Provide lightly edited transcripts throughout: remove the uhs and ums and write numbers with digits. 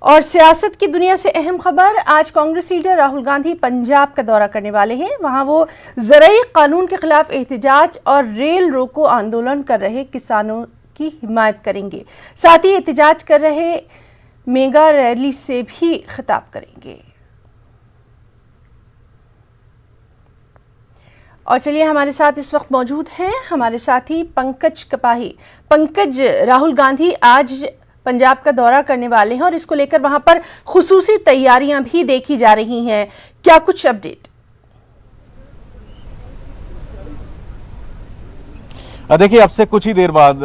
और सियासत की दुनिया से अहम खबर, आज कांग्रेस लीडर राहुल गांधी पंजाब का दौरा करने वाले हैं। वहां वो ज़राई कानून के खिलाफ एहतजाज और रेल रोको आंदोलन कर रहे किसानों की हिमायत करेंगे। साथ ही एहतजाज कर रहे मेगा रैली से भी खिताब करेंगे। और चलिए, हमारे साथ इस वक्त मौजूद हैं हमारे साथी पंकज कपाही। पंकज, राहुल गांधी आज पंजाब का दौरा करने वाले हैं और इसको लेकर वहां पर खुसूसी तैयारियां भी देखी जा रही हैं, क्या कुछ अपडेट? देखिए, अब से कुछ ही देर बाद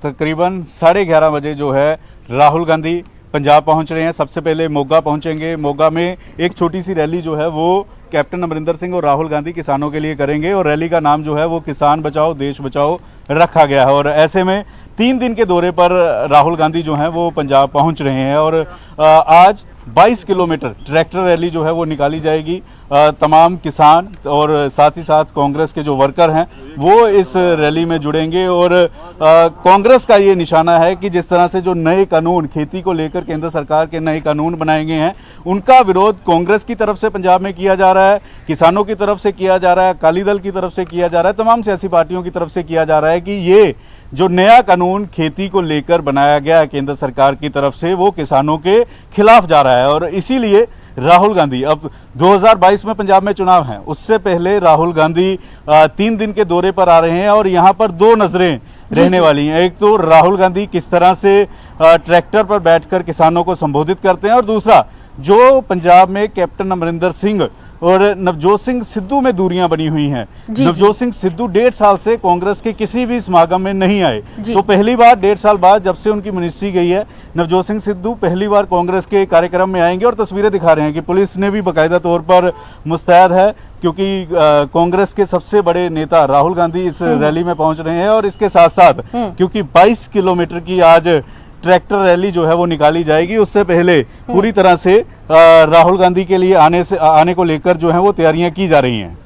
तकरीबन 11:30 बजे जो है राहुल गांधी पंजाब पहुंच रहे हैं। सबसे पहले मोगा पहुंचेंगे। मोगा में एक छोटी सी रैली जो है वो कैप्टन अमरिंदर सिंह और राहुल गांधी किसानों के लिए करेंगे और रैली का नाम जो है वो किसान बचाओ देश बचाओ रखा गया है। और ऐसे में 3 दिन के दौरे पर राहुल गांधी जो हैं वो पंजाब पहुंच रहे हैं और आज 22 किलोमीटर ट्रैक्टर रैली जो है वो निकाली जाएगी। तमाम किसान और साथ ही साथ कांग्रेस के जो वर्कर हैं वो इस रैली में जुड़ेंगे। और कांग्रेस का ये निशाना है कि जिस तरह से जो नए कानून खेती को लेकर केंद्र सरकार के नए कानून बनाए गए हैं, उनका विरोध कांग्रेस की तरफ से पंजाब में किया जा रहा है, किसानों की तरफ से किया जा रहा है, अकाली दल की तरफ से किया जा रहा है, तमाम सियासी पार्टियों की तरफ से किया जा रहा है कि ये जो नया कानून खेती को लेकर बनाया गया है केंद्र सरकार की तरफ से, वो किसानों के खिलाफ जा रहा है। और इसीलिए राहुल गांधी, अब 2022 में पंजाब में चुनाव हैं, उससे पहले राहुल गांधी 3 दिन के दौरे पर आ रहे हैं और यहाँ पर 2 नजरें रहने वाली हैं। एक तो राहुल गांधी किस तरह से ट्रैक्टर पर बैठकर किसानों को संबोधित करते हैं और दूसरा जो पंजाब में कैप्टन अमरिंदर सिंह और नवजोत सिंह सिद्धू में दूरियां बनी हुई हैं। नवजोत सिंह सिद्धू 1.5 साल से कांग्रेस के किसी भी समागम में नहीं आए, तो पहली बार 1.5 साल बाद जब से उनकी मिनिस्ट्री गई है, नवजोत सिंह सिद्धू पहली बार कांग्रेस के कार्यक्रम में आएंगे। और तस्वीरें दिखा रहे हैं कि पुलिस ने भी बाकायदा तौर पर मुस्तैद है, क्योंकि कांग्रेस के सबसे बड़े नेता राहुल गांधी इस रैली में पहुंच रहे हैं। और इसके साथ साथ क्योंकि 22 किलोमीटर की आज ट्रैक्टर रैली जो है वो निकाली जाएगी, उससे पहले पूरी तरह से राहुल गांधी के लिए आने को लेकर जो है वो तैयारियां की जा रही हैं।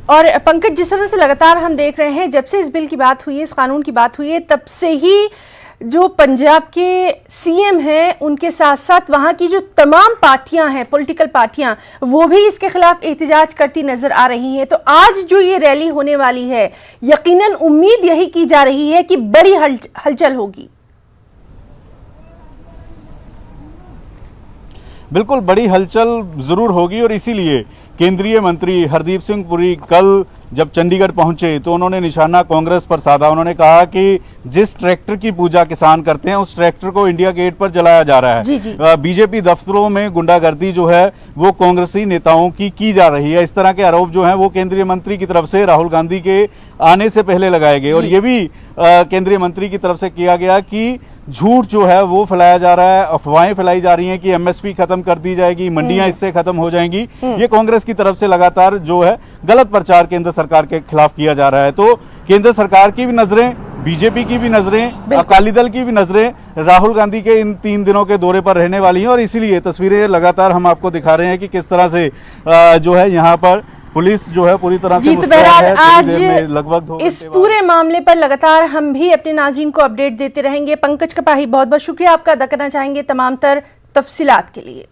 और पंकज, जिस तरह से लगातार हम देख रहे हैं, जब से इस बिल की बात हुई है, इस कानून की बात हुई है, तब से ही जो पंजाब के सीएम हैं उनके साथ साथ वहां की जो तमाम पार्टियां हैं, पॉलिटिकल पार्टियां, वो भी इसके खिलाफ एहतजाज करती नजर आ रही हैं। तो आज जो ये रैली होने वाली है, यकीनन उम्मीद यही की जा रही है कि बड़ी हलचल होगी। बिल्कुल, बड़ी हलचल जरूर होगी और इसीलिए केंद्रीय मंत्री हरदीप सिंह पुरी कल जब चंडीगढ़ पहुंचे तो उन्होंने निशाना कांग्रेस पर साधा। उन्होंने कहा कि जिस ट्रैक्टर की पूजा किसान करते हैं उस ट्रैक्टर को इंडिया गेट पर जलाया जा रहा है। बीजेपी दफ्तरों में गुंडागर्दी जो है वो कांग्रेसी नेताओं की जा रही है। इस तरह के आरोप जो हैं वो केंद्रीय मंत्री की तरफ से राहुल गांधी के आने से पहले लगाए गए। और ये भी केंद्रीय मंत्री की तरफ से किया गया कि झूठ जो है वो फैलाया जा रहा है, अफवाहें फैलाई जा रही हैं कि एमएसपी खत्म कर दी जाएगी, मंडियां इससे खत्म हो जाएंगी। ये कांग्रेस की तरफ से लगातार जो है गलत प्रचार केंद्र सरकार के खिलाफ किया जा रहा है। तो केंद्र सरकार की भी नजरें, बीजेपी की भी नजरें, अकाली दल की भी नजरें राहुल गांधी के इन 3 दिनों के दौरे पर रहने वाली हैं। और इसीलिए तस्वीरें लगातार हम आपको दिखा रहे हैं कि किस तरह से जो है यहाँ पर पुलिस जो है पूरी तरह से। तो बहरहाल आज लगभग इस पूरे मामले पर लगातार हम भी अपने नाज़रीन को अपडेट देते रहेंगे। पंकज कपाही, बहुत बहुत शुक्रिया आपका अदा करना चाहेंगे तमाम तर तफसीलात के लिए।